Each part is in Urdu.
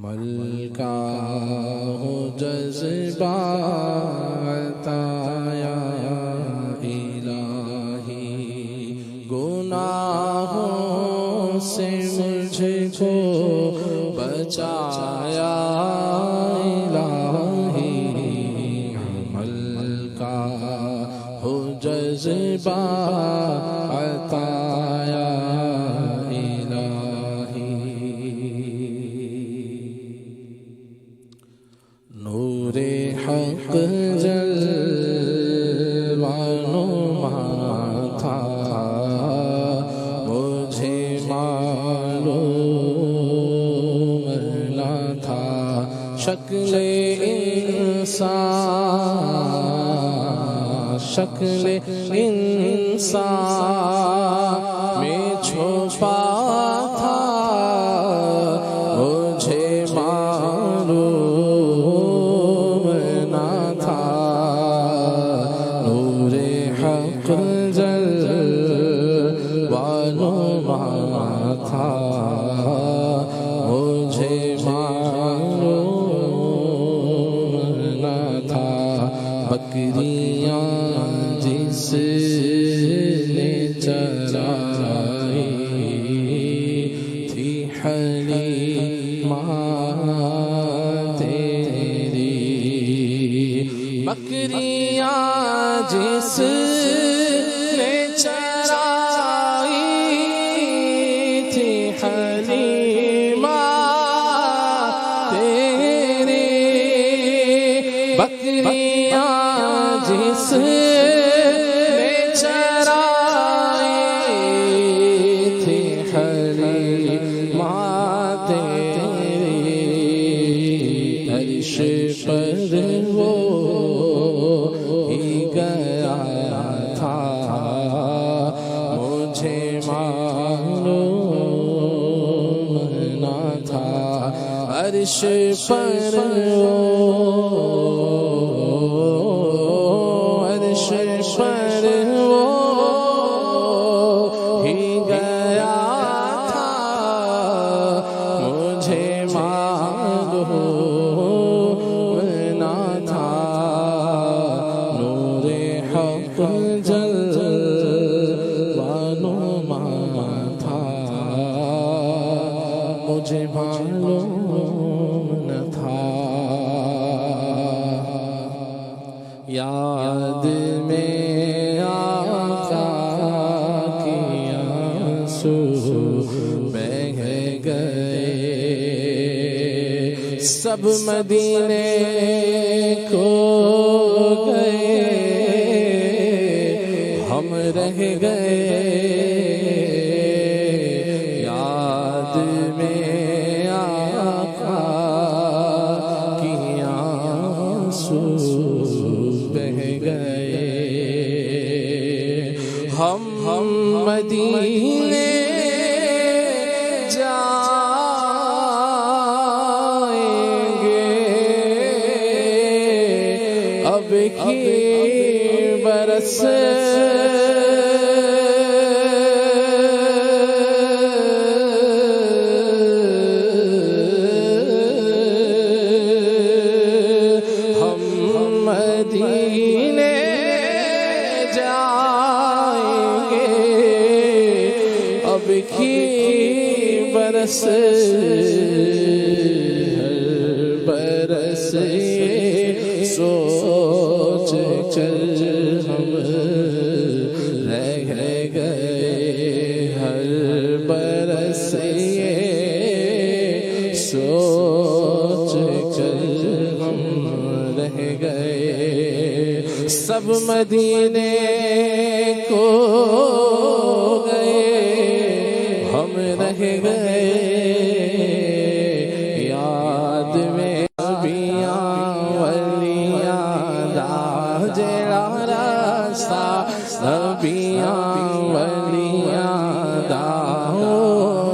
عمل کا ہو جذبہ عطا یا الہی، گناہوں سے مجھ کو بچایا الہی، عمل کا ہو جذبہ عطا یا نور حق جلوہ نما تھا، مجھے معلوم نہ تھا شکل انسان میں چھپا تھا، مجھے معلوم نہ تھا نور حق جلوہ نما تھا، مجھے معلوم نہ تھا بکریاں جس نے چرائی تھی حلیمہ تیری، بکریاں جس نے چرائی تھی حلیمہ تیری، بکریاں جس نے چرائی تھی حلیمہ تیری، عرش پر وہ ہی گیا تھا، مجھے معلوم نہ تھا عرش پر پر وہ ہی گیا تھا، مجھے معلوم نہ تھا نور حق جلوہ نما تھا، مجھے معلوم نہ تھا، یاد میں آقا کی آنسو بہہ گئے، سب مدینے کو گئے، ہم رہ گئے، یاد میں آقا کی آنسو بہہ گئے، ہم مدینے جائیں گے، اب کی برس مدینے جائیں گے، اب کی برس ہر برس یہ سوچ کر ہم رہ گئے، ہر برس یہ سوچ کر ہم رہ گئے، سب مدینے کو گئے، ہم رہ گئے، یاد میں نبیاں ولیاں دا جڑا راستہ، نبیاں ولیاں دا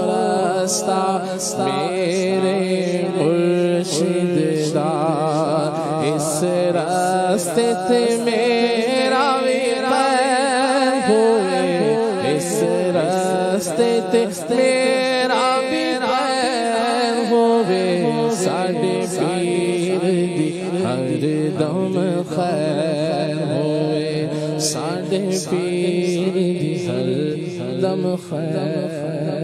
راستہ، میرے مرشد دا اس راستے تے میرا بھی پیر ہوئے، اس راستے تے میرا بھی پیر ہوئے، ساڈے پیر دی ہر دم خیر ہوئے ساڈے پیر دی ہر دم خیر